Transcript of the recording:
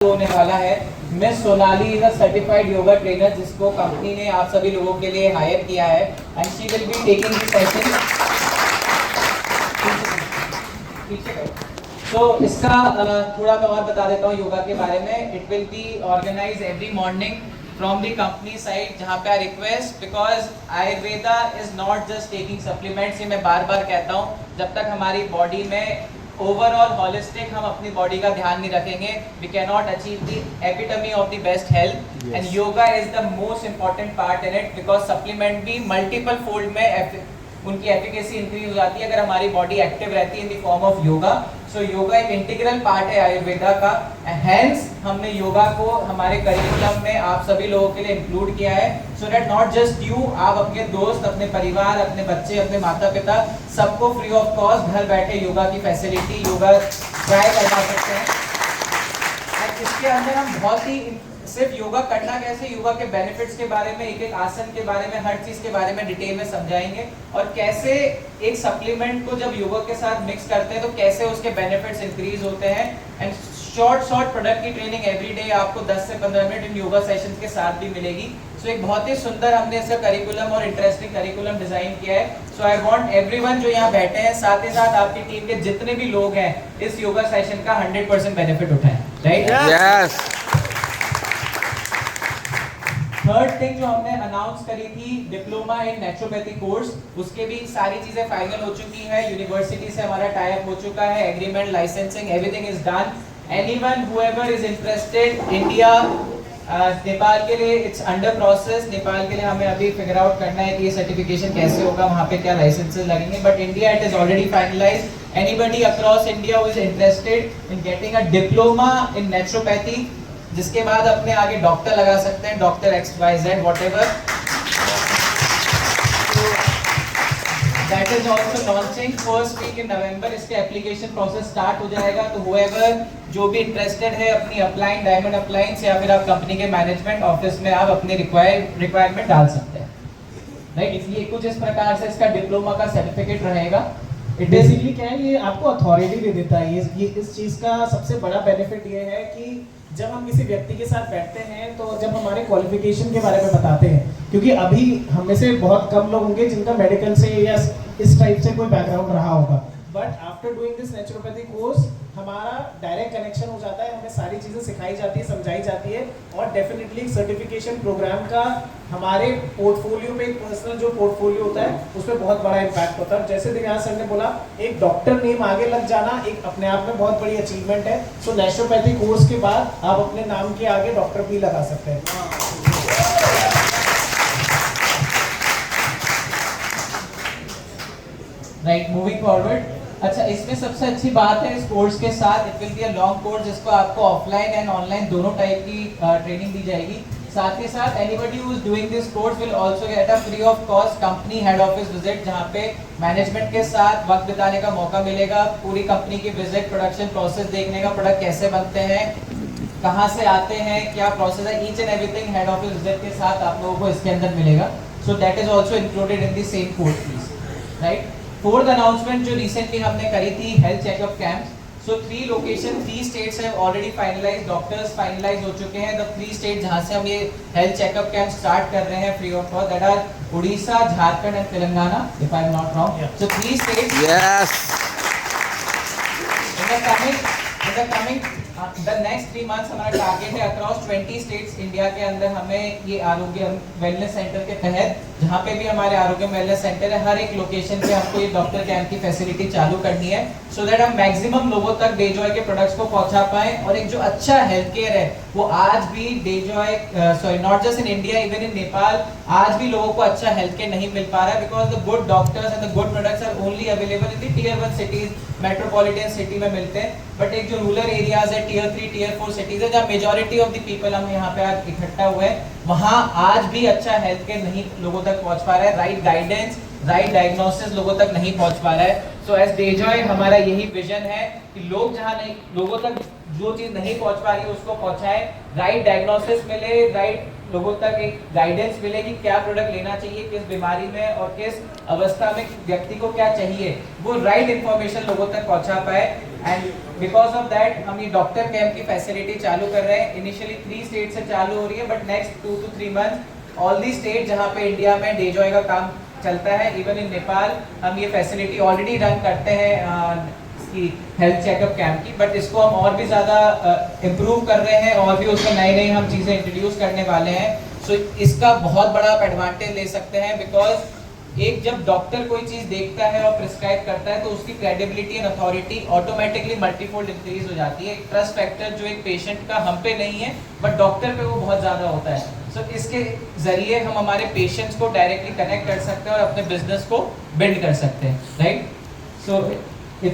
होने वाला है। Miss Sonali is a certified yoga trainer जिसको कंपनी ने आप सभी लोगों के लिए हायर किया है and she will be taking this session. तो इसका थोड़ा मैं और बता देता हूँ योगा के बारे में। It will be organize every morning from the company side, जहाँ पे I request because Ayurveda is not just taking supplements. ये मैं बार बार कहता हूँ, जब तक हमारी बॉडी में ओवरऑल हॉलिस्टिक हम अपनी बॉडी का ध्यान नहीं रखेंगे, we can not achieve the epitome of the best health and yoga is the most important part in it because supplement भी मल्टीपल फोल्ड में उनकी एफिकेसी इंक्रीज हो जाती है अगर हमारी बॉडी एक्टिव रहती है in the form of yoga. So yoga एक इंटीग्रल पार्ट है आयुर्वेदा का, हैंस हमने योगा को हमारे करिकुलम में आप सभी लोगों के लिए इंक्लूड किया है so that not just you, आप अपने दोस्त, अपने परिवार, अपने बच्चे, अपने माता पिता सबको फ्री ऑफ कॉस्ट घर बैठे योगा की फैसिलिटी, योगा ट्राई करवा सकते हैं। एंड इसके अंदर हम बहुत ही सिर्फ योगा करना कैसे, योगा के बेनिफिट्स के बारे में, एक एक आसन के बारे में, हर चीज के बारे में डिटेल में समझाएंगे और कैसे एक सप्लीमेंट को जब योगा के साथ मिक्स करते हैं तो कैसे उसके बेनिफिट्स इंक्रीज होते हैं। एंड शॉर्ट प्रोडक्ट की ट्रेनिंग एवरी डे आपको 10 से 15 मिनट इन योगा सेशन के साथ भी मिलेगी। सो एक बहुत ही सुंदर हमने इसका करिकुलम और इंटरेस्टिंग करिकुलम डिजाइन किया है। सो आई वांट एवरीवन जो यहाँ बैठे हैं, साथ ही साथ आपकी टीम के जितने भी लोग हैं, इस योगा सेशन का 100% बेनिफिट उठाएं, राइट? यस। थर्ड थिंग जो हमने अनाउंस करी थी, डिप्लोमा इन नेचुरोपैथी कोर्स, उसके भी सारी चीजें फाइनल हो चुकी है। यूनिवर्सिटी से हमारा टाई अप हो चुका है, agreement, licensing, everything is done. Anyone whoever is interested, India, Nepal के लिए इट्स अंडर प्रोसेस। नेपाल के लिए हमें अभी फिगर आउट करना है कि ये सर्टिफिकेशन कैसे होगा, वहाँ पे क्या लाइसेंसेस लगेंगे, but India it is already finalised. Anybody across India who is interested in getting a diploma in naturopathy, जिसके बाद अपने आगे डॉक्टर लगा सकते हैं, doctor XYZ whatever, that is also launching first week in November. इसके application process start हो जाएगा। तो हुएवर जो भी इंटरेस्टेड है अपनी अपलाइन, डायमंड अप्लायंस, या फिर आप कंपनी के मैनेजमेंट ऑफिस में आप अपने रिक्वायरमेंट डाल सकते हैं, राइट? इसलिए कुछ इस प्रकार से इसका डिप्लोमा का सर्टिफिकेट रहेगा। इट बेसिकली क्या है, ये आपको अथॉरिटी दे देता है। ये इस चीज का सबसे बड़ा बेनिफिट ये है कि जब हम किसी व्यक्ति के साथ बैठते हैं तो जब हमारे क्वालिफिकेशन के बारे में बताते हैं, क्योंकि अभी हम में से बहुत कम लोग होंगे जिनका मेडिकल से या इस टाइप से कोई बैकग्राउंड रहा होगा, but after doing this naturopathy course हमारा डायरेक्ट कनेक्शन हो जाता है, हमें सारी चीज़ें सिखाई जाती है, समझाई जाती है और डेफिनेटली सर्टिफिकेशन प्रोग्राम का हमारे पोर्टफोलियो पे, एक पर्सनल जो पोर्टफोलियो होता है उस पर बहुत बड़ा इम्पैक्ट होता है। जैसे दिव्यांश सर ने बोला, एक डॉक्टर नेम आगे लग जाना एक अपने आप में बहुत बड़ी अचीवमेंट है। सो नेचुरोपैथी कोर्स के बाद आप अपने नाम के आगे डॉक्टर भी लगा सकते हैं। Right, moving forward. अच्छा, इसमें सबसे अच्छी बात है इस कोर्स के साथ, it will be a long course जिसको आपको ऑफलाइन एंड ऑनलाइन दोनों टाइप की ट्रेनिंग दी जाएगी। साथ ही साथ anybody who is doing this course will also get a free of cost company head office visit, जहां पे मैनेजमेंट के साथ वक्त बिताने का मौका मिलेगा, पूरी कंपनी की विजिट, प्रोडक्शन प्रोसेस देखने का, प्रोडक्ट कैसे बनते हैं, कहाँ से आते हैं, क्या प्रोसेस है, each and everything head office visit के साथ आप लोगों को इसके अंदर मिलेगा। So that is also included in the same course fees, right? Fourth announcement जो रिसेंटली हमने करी थी, health checkup camp. So 3 location, 3 states have already finalized, doctors finalize हो चुके हैं। द 3 स्टेट जहां से हम ये हेल्थ चेकअप कैंप स्टार्ट कर रहे हैं free of cost, that are Orissa, Jharkhand and Telangana, if I am not wrong. So 3 states. Yes. in the coming the next 3 months हमारा टारगेट है अक्रॉस 20 स्टेट्स इंडिया के अंदर हमें ये आरोग्य वेलनेस सेंटर के तहत, जहाँ पे भी हमारे आरोग्य वेलनेस सेंटर है, हर एक लोकेशन पे हमको ये डॉक्टर कैंप की फैसिलिटी चालू करनी है सो दैट हम मैक्सिमम लोगों तक डेजॉय के प्रोडक्ट्स को पहुंचा पाएं। और एक जो अच्छा हेल्थ केयर है वो आज भी डेजॉय, sorry not just in India, even in Nepal, आज भी लोगों को अच्छा हेल्थ केयर नहीं मिल पा रहा है because the good doctors and the good products are only available in the tier 1 cities, metropolitan city में मिलते हैं। बट एक जो रूरल एरियाज है, टियर 3, टियर 4 सिटीज है, जहाँ मेजॉरिटी ऑफ द पीपल हम यहाँ पे आज इकट्ठा हुए हैं, वहाँ आज भी अच्छा हेल्थ केयर नहीं लोगों तक पहुँच पा रहा है, राइट गाइडेंस, राइट डायग्नोसिस लोगों तक नहीं पहुँच पा रहा है। सो एज डेजॉय हमारा यही विजन है कि लोग जहाँ नहीं, लोगों तक जो चीज़ नहीं पहुँच पा रही है उसको पहुँचाएं, राइट डायग्नोसिस मिले, राइट लोगों तक एक गाइडेंस मिले कि क्या प्रोडक्ट लेना चाहिए किस बीमारी में और किस अवस्था में व्यक्ति को क्या चाहिए, वो राइट इन्फॉर्मेशन लोगों तक पहुंचा पाए। एंड बिकॉज ऑफ दैट हम ये डॉक्टर कैंप की फैसिलिटी चालू कर रहे हैं। इनिशियली 3 स्टेट से चालू हो रही है, but next 2 to 3 month all the state जहाँ पे इंडिया में डेजॉय का काम चलता है, इवन इन नेपाल हम ये फैसिलिटी ऑलरेडी रन करते हैं इसकी हेल्थ चेकअप कैंप की, बट इसको हम और भी ज़्यादा इम्प्रूव कर रहे हैं और भी उसमें नई नई हम चीज़ें इंट्रोड्यूस करने वाले हैं। सो इसका बहुत बड़ा आप एडवांटेज ले सकते हैं, बिकॉज एक जब डॉक्टर कोई चीज़ देखता है और प्रिस्क्राइब करता है तो उसकी credibility and authority automatically multifold increase हो जाती है। एक ट्रस्ट फैक्टर जो एक पेशेंट का हम पे नहीं है बट डॉक्टर पे वो बहुत ज़्यादा होता है। सो इसके ज़रिए हम हमारे पेशेंट्स को डायरेक्टली कनेक्ट कर सकते हैं और अपने बिजनेस को बिल्ड कर सकते हैं, राइट। So if you